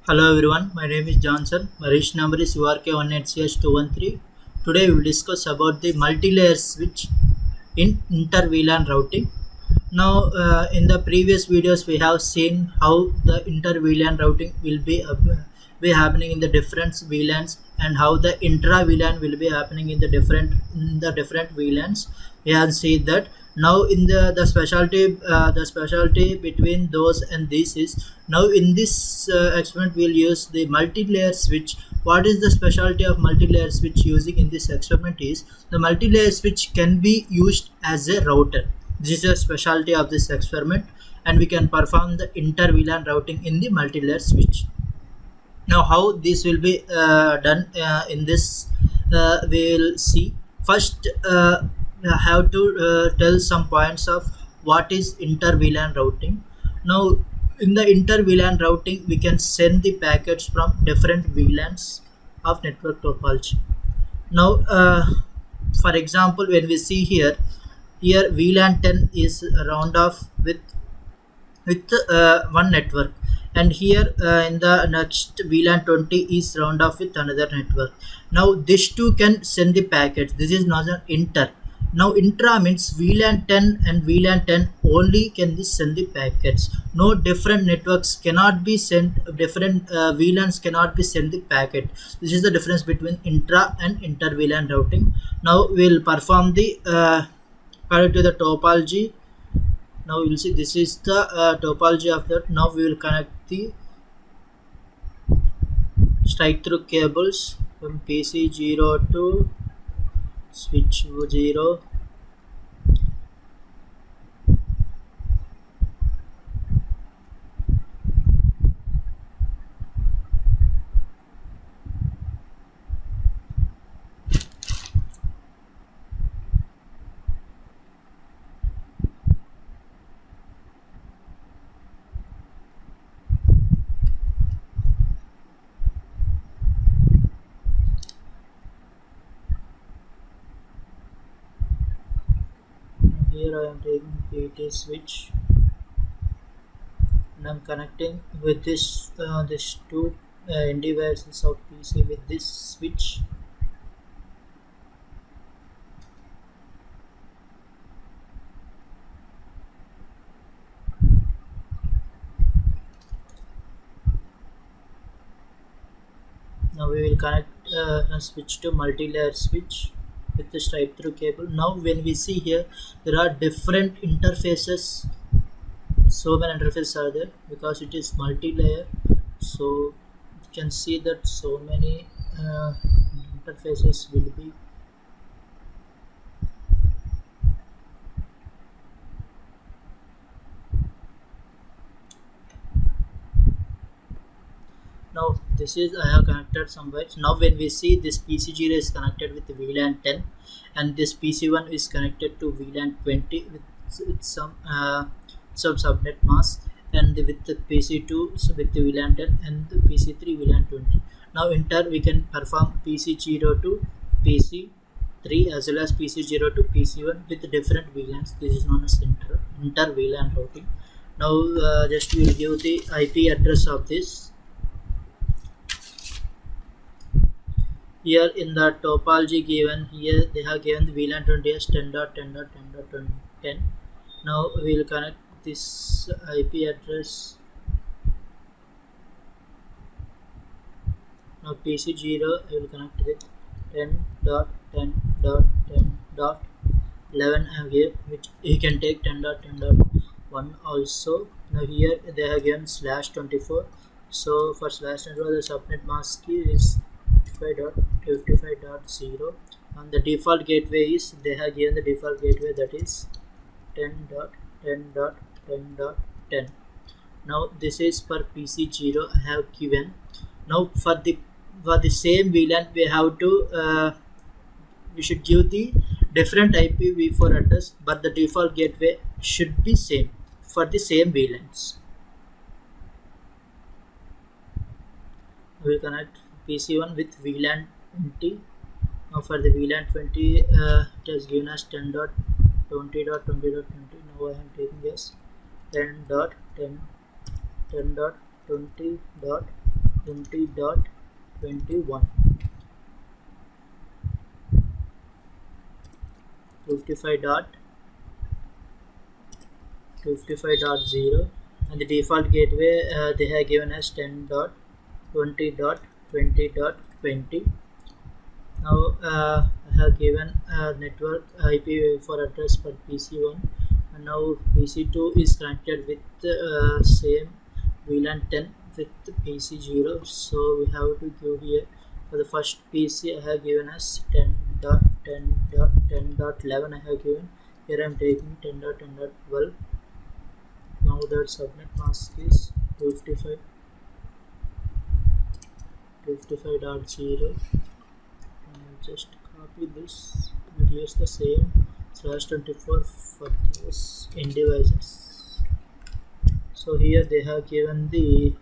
Hello everyone, my name is Johnson. My register number is URK18CH213. Today we will discuss about the multi-layer switch in inter-VLAN routing. Now, in the previous videos, we have seen how the inter-VLAN routing will be happening in the different VLANs, and how the intra-VLAN will be happening in the different VLANs. We have seen that now in the specialty between those and this is now in this experiment we'll use the multi-layer switch. What is the specialty of multi-layer switch using in this experiment is the multi-layer switch can be used as a router. This is a specialty of this experiment, and we can perform the inter-VLAN routing in the multi-layer switch. Now, how this will be done in this, we will see. First, I have to tell some points of what is inter-VLAN routing. Now, in the inter-VLAN routing, we can send the packets from different VLANs of network topology. Now, for example, when we see here VLAN 10 is round off with one network, and here in the next VLAN 20 is round off with another network. Now these two can send the packets. This is not an inter. Now intra means VLAN 10 and VLAN 10 only can be send the packets. No different networks cannot be sent, different VLANs cannot be send the packet. This is the difference between intra and inter VLAN routing. Now we'll perform the according to the topology. Now you will see this is the topology of that. Now we will connect the straight through cables from PC0 to switch 0. Here I am taking PT switch, and I'm connecting with this two end devices of PC with this switch. Now we will connect a switch to multi-layer switch with the straight through cable. Now when we see here, there are different interfaces. So many interfaces are there because it is multi-layer. So you can see that so many interfaces will be. Now this is I have connected some wires. Now when we see this PC0 is connected with VLAN 10, and this PC1 is connected to VLAN 20 with some subnet mask, and with the PC2 so with the VLAN 10 and the PC3 VLAN 20. Now in turn we can perform PC0 to PC3 as well as PC0 to PC1 with different VLANs. This is known as inter VLAN routing. Now just we will give the IP address of this. Here in the topology given here, they have given the VLAN 20 as 10.10.10.10. Now we will connect this IP address. Now PC0 I will connect with 10.10.10.11 here, which you can take 10.10.1 also. Now here they have given /24. So for /24 the subnet mask key is 55.55.0, and the default gateway is they have given the default gateway, that is 10.10.10.10. Now this is for PC0 I have given. Now for the same VLAN we have to we should give the different IPv4 address, but the default gateway should be same for the same VLANs. We will connect PC1 with VLAN 20. Now for the VLAN 20 it has given us 10.20.20.20. Now I am taking as 10.10.20.10. 20.21, 55.0, and the default gateway they have given us 10.20.20.20. Now I have given a network IP for address for PC1, and now PC2 is connected with same VLAN 10 with PC0. So we have to give here for the first PC I have given us 10.10.10.11 I have given. Here I am taking 10.10.12. Now that subnet mask is 255.0. Just copy this, reduce the same /24 for those end devices. So here they have given the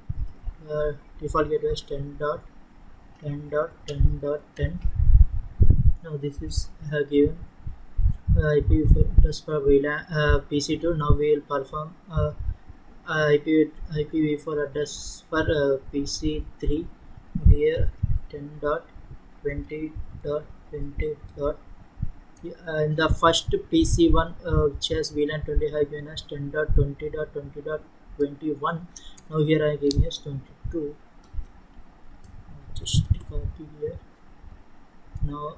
default gateway as 10.10.10.10. Now this is I have given IP address for VLAN PC2. Now we will perform IPv4 address for PC3. Here 10.20.20. In the first PC1 which has VLAN 20 I have given as 10.20.20.21. Now here I am giving as 22. Just copy here. Now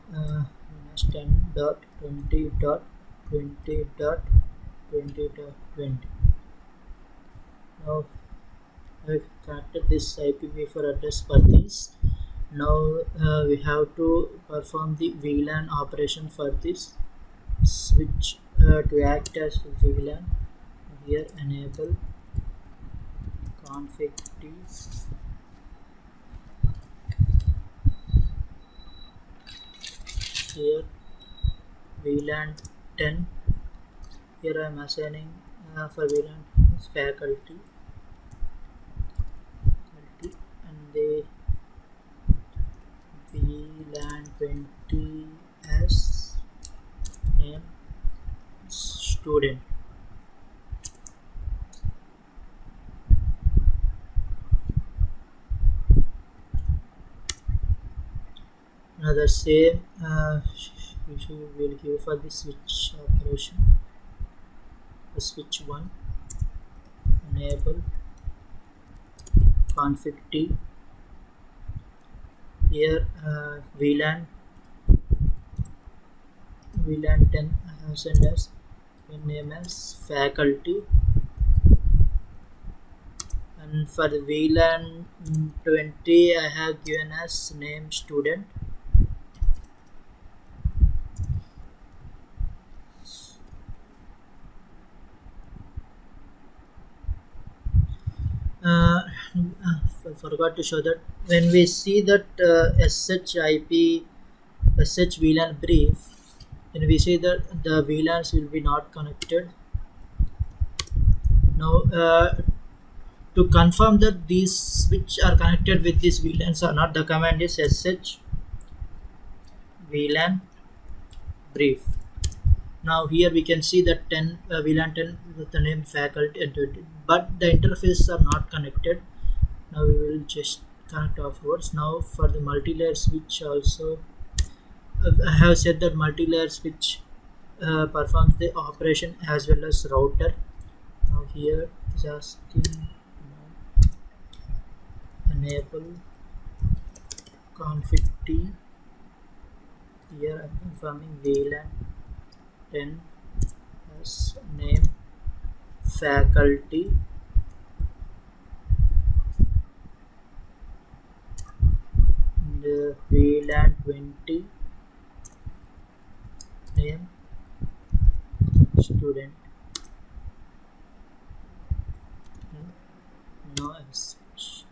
10.20.20.20.20. Now I have connected this IPv4 address for this. Now we have to perform the VLAN operation for this switch to act as VLAN. Here enable config t. Here VLAN 10. Here I am assigning for VLAN faculty, and the VLAN 20 as name student. Another same usually we will give for the switch operation. The switch 1 enable config t. Here VLAN 10 send as name as faculty, and for the VLAN 20 I have given as name student. I forgot to show that when we see that SH VLAN brief, then we see that the VLANs will be not connected. Now to confirm that these which are connected with these VLANs or not, the command is SH VLAN brief. Now here we can see that 10 VLAN 10 with the name faculty and 20, but the interfaces are not connected. Now we will just connect afterwards. Now for the multi-layer switch also, I have said that multi-layer switch performs the operation as well as router. Now here is asking enable config t. Here I am confirming VLAN 10 as name faculty, and VLAN 20 name student. No SH.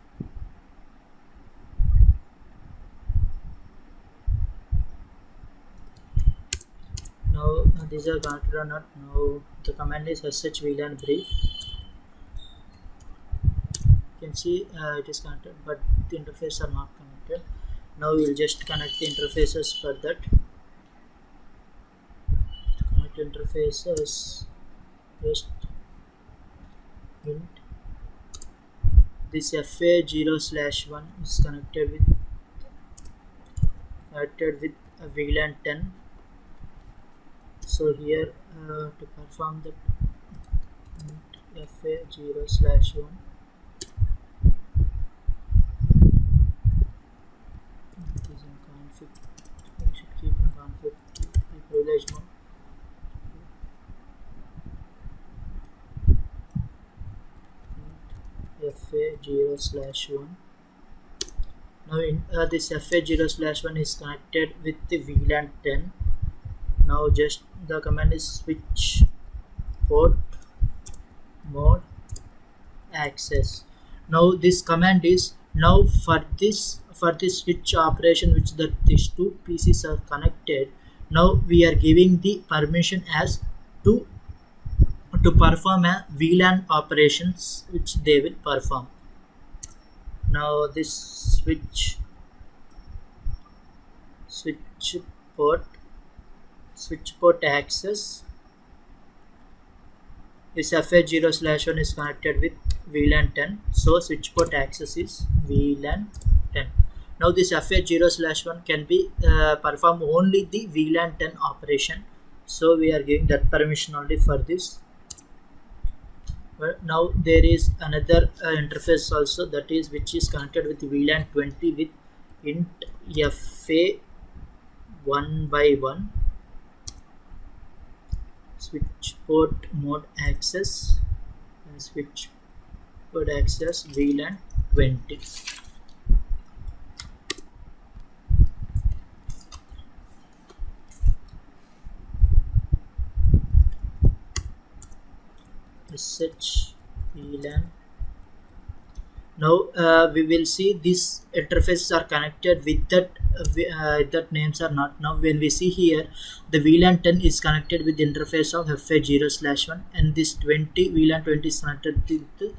Now these are connected or not. Now the command is sh VLAN brief. You can see it is connected, but the interfaces are not connected. Now we will just connect the interfaces for that. To connect interfaces, just int this FA0/1 is connected with a VLAN 10. So here to perform the FA0/1, it is in config. We should keep in config the privilege mode. FA0/1. Now in this FA0/1 is connected with the VLAN 10. Now just the command is switch port mode access. Now this command is now for this switch operation which these two PCs are connected. Now we are giving the permission as to perform a VLAN operations which they will perform. Now this switch port access, this FA0/1 is connected with VLAN 10. So switch port access is VLAN 10. Now this FA0/1 can be perform only the VLAN 10 operation. So we are giving that permission only for this. Now there is another interface also, that is which is connected with VLAN 20 with int FA 1/1 switch port mode access and switch port access VLAN 20. SH VLAN. Now we will see these interfaces are connected with that names are not. Now when we see here, the VLAN 10 is connected with the interface of FA0/1 and this VLAN 20 is connected with the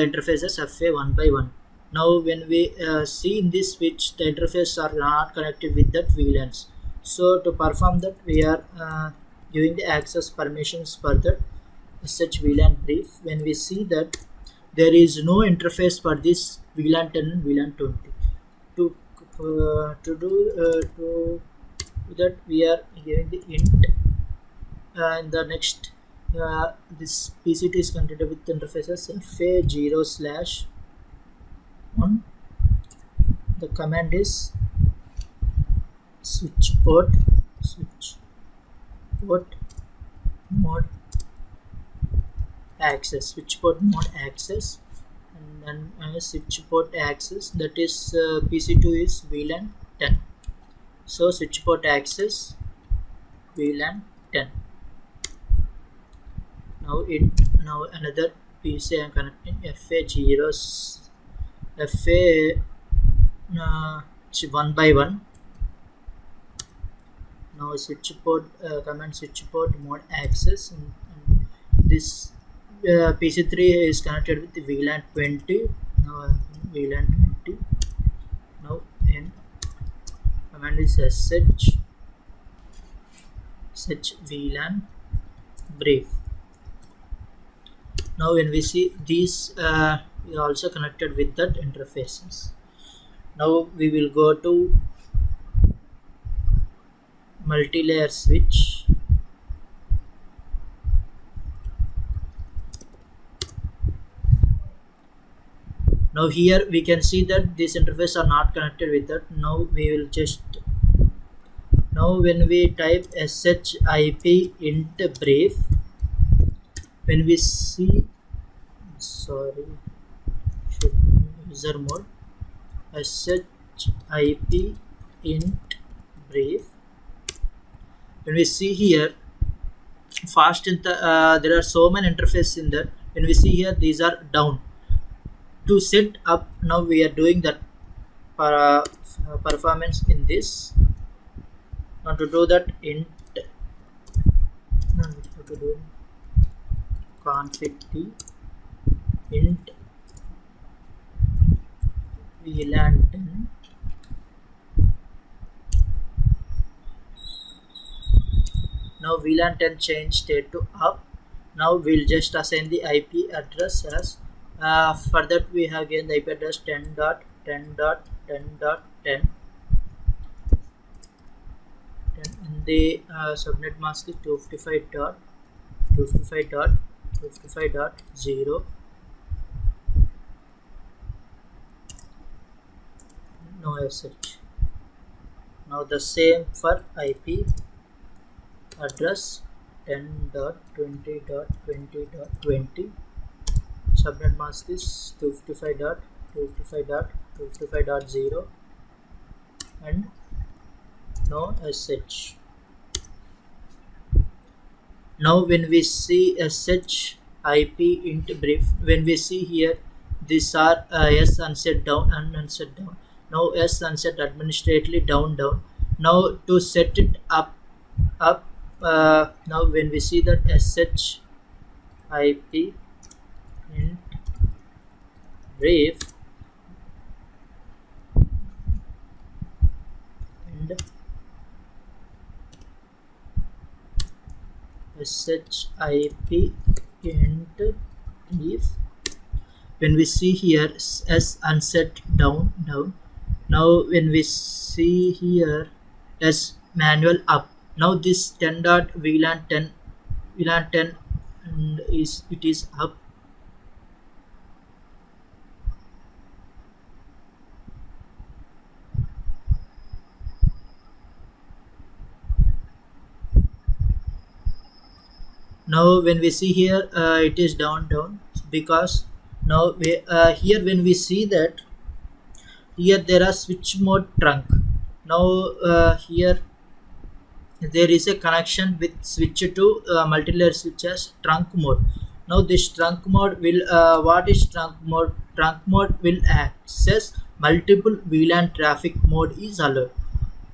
interfaces FA 1/1. Now when we see in this switch, the interfaces are not connected with that VLANs. So to perform that, we are giving the access permissions for that such VLAN brief. When we see that there is no interface for this VLAN 10 and VLAN 20, to do that we are giving the int and the next this PCT is connected with interfaces FA0/1. The command is switch port mode access, switch port mode access, and then switch port access, that is PC2 is VLAN 10. So switch port access VLAN 10. Now another PC I am connecting FA 1/1. Now switch port command switch port mode access, and this PC3 is connected with the VLAN 20. Now VLAN 20. Now in command is SH VLAN brief. Now when we see these we are also connected with that interfaces. Now we will go to multi-layer switch. Now here we can see that these interfaces are not connected with that. Now we will just, now when we type ship int brief, when we see, user mode ship int brief, when we see here fast in the there are so many interfaces in that. When we see here, these are down. To set up, now we are doing that performance in this. Now to do that, int to do config t int VLAN 10 now VLAN 10 change state to up. Now we'll just assign the IP address as For that we have again the IP address 10.10.10.10, and the subnet mask is 255.255.255.0. No SH. Now the same for IP address 10.20.20.20. Subnet mask is 255.255.255.0 and no SH. Now when we see SH IP int brief, when we see here these are S unset down and unset down. Now S unset administratively down down. Now to set it up, now when we see that SH IP int brief and SHIP int brief, when we see here S unset down down. Now when we see here S manual up, now this 10 dot VLAN 10 and it is up. Now when we see here it is down because now we here when we see that here there are switch mode trunk. Now here there is a connection with switch to multi-layer switch as trunk mode. Now this trunk mode will what is trunk mode? Trunk mode will access multiple VLAN traffic mode is allowed.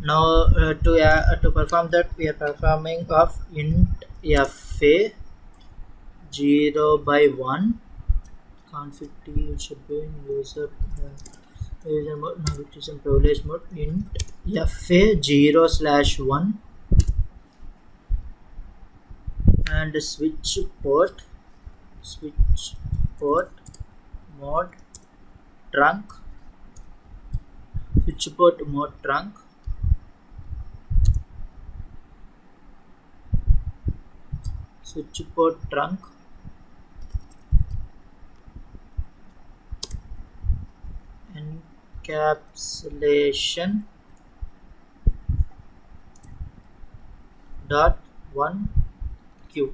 Now to perform that we are performing of int fa 0 by 1 config t should be in user mode. Now it is in privilege mode. Int fa 0/1 and switch port mode trunk, switch port mode trunk, switch port trunk, encapsulation dot 1 q.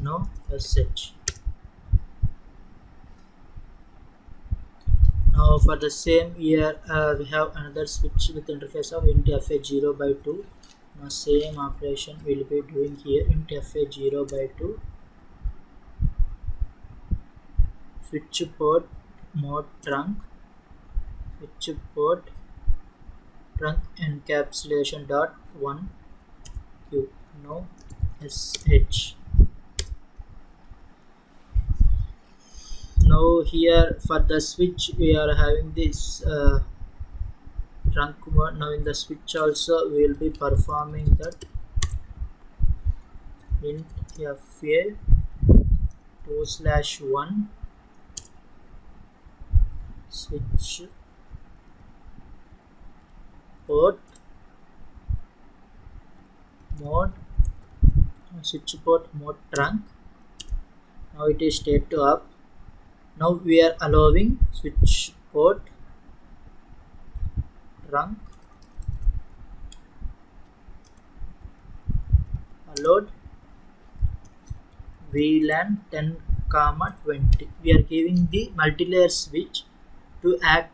No SH. Now for the same here we have another switch with interface of int fa 0 by 2. Now same operation will be doing here. Int fa 0 by 2, switch port mode trunk, switch port trunk encapsulation dot 1 q. No SH. Now here for the switch we are having this trunk mode. Now in the switch also we will be performing that int fa 2/1 switch port mode, switch port mode trunk. Now it is state to up. Now we are allowing switch port trunk allowed VLAN 10,20. We are giving the multi-layer switch to act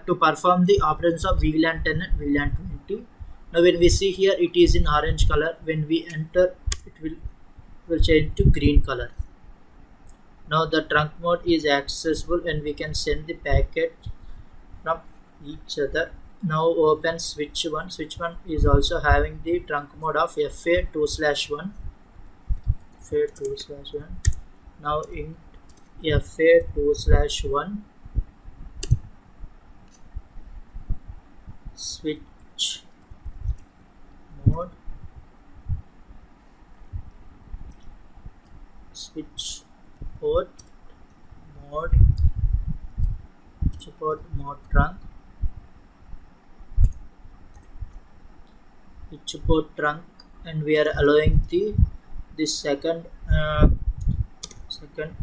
to perform the operations of VLAN 10 and VLAN 20. Now when we see here it is in orange color. When we enter it will change to green color. Now the trunk mode is accessible and we can send the packet from each other. Now open switch 1. Switch 1 is also having the trunk mode of fa 2/1. fa 2/1. Now int fa 2/1 switch switch port mode, support mode trunk, switch port trunk, and we are allowing this second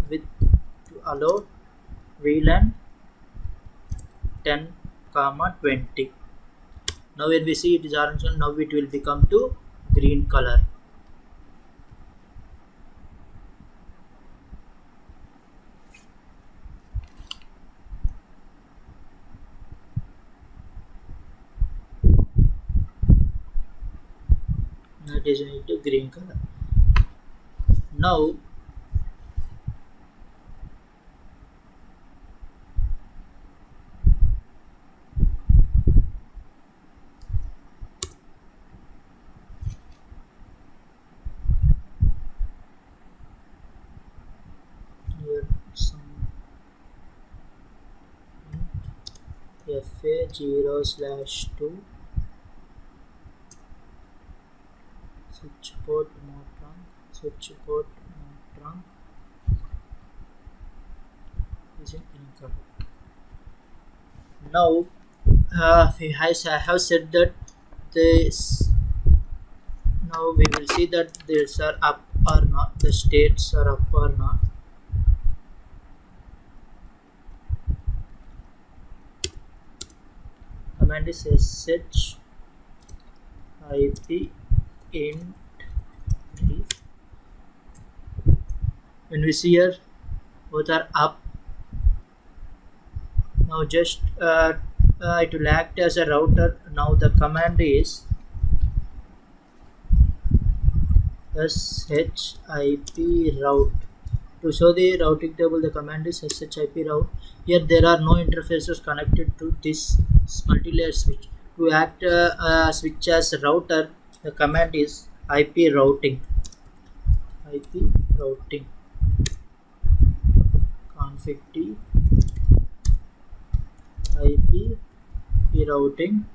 with to allow VLAN 10 comma 20. Now when we see it is orange, now it will become to green color. Now it is into green color. Now here some FA0/2 switch port mode trunk is in green color. Now I have said that this. Now we will see that these are up or not, the states are up or not. Command is sh IP int brief. When we see here both are up. Now just it will act as a router. Now the command is ship route. To show the routing table, the command is ship route. Here there are no interfaces connected to this multi-layer switch. To act switch as a router, the command is IP routing. Config t IP routing,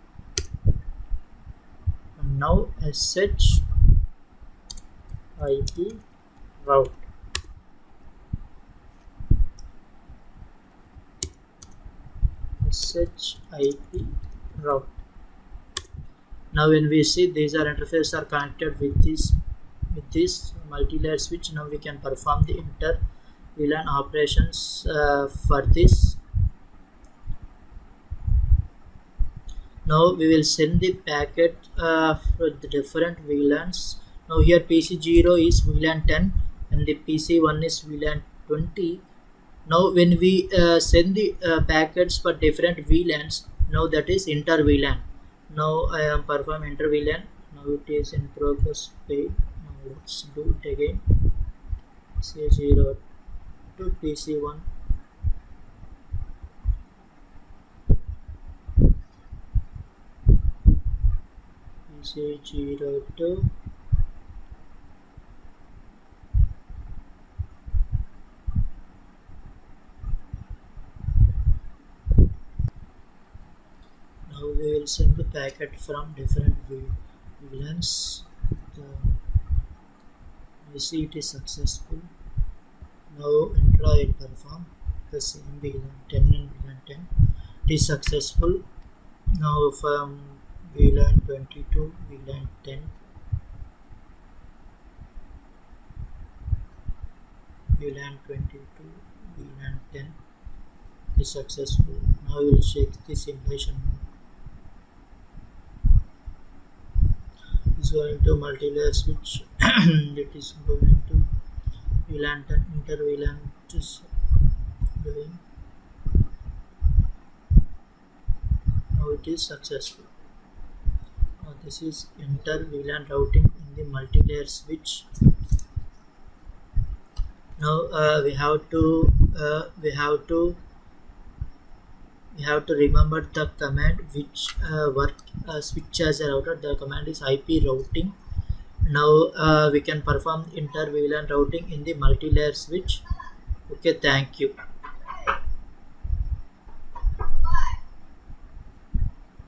and now sh IP route. IP route. Now when we see these are interfaces are connected with this multi-layer switch, now we can perform the inter VLAN operations for this. Now we will send the packet for the different VLANs. Now here PC0 is VLAN 10 and the PC1 is VLAN 20. Now when we send the packets for different VLANs, now that is inter VLAN. Now I am perform inter VLAN. Now it is in progress page. Now let's do it again. PC0 to PC1. PC0 to we will send the packet from different VLANs. We see it is successful. Now intra it perform the same VLAN 10 and VLAN 10. It is successful. Now from VLAN 20 to VLAN 10. VLAN 20 to VLAN 10 is successful. Now we will check the simulation mode. Is going to multi-layer switch. It is going to VLAN 10 inter VLAN, which is doing. Now it is successful. Now this is inter VLAN routing in the multi-layer switch. Now we have to remember the command which switch as a router. The command is IP routing. Now we can perform inter VLAN routing in the multi-layer switch. Okay, thank you.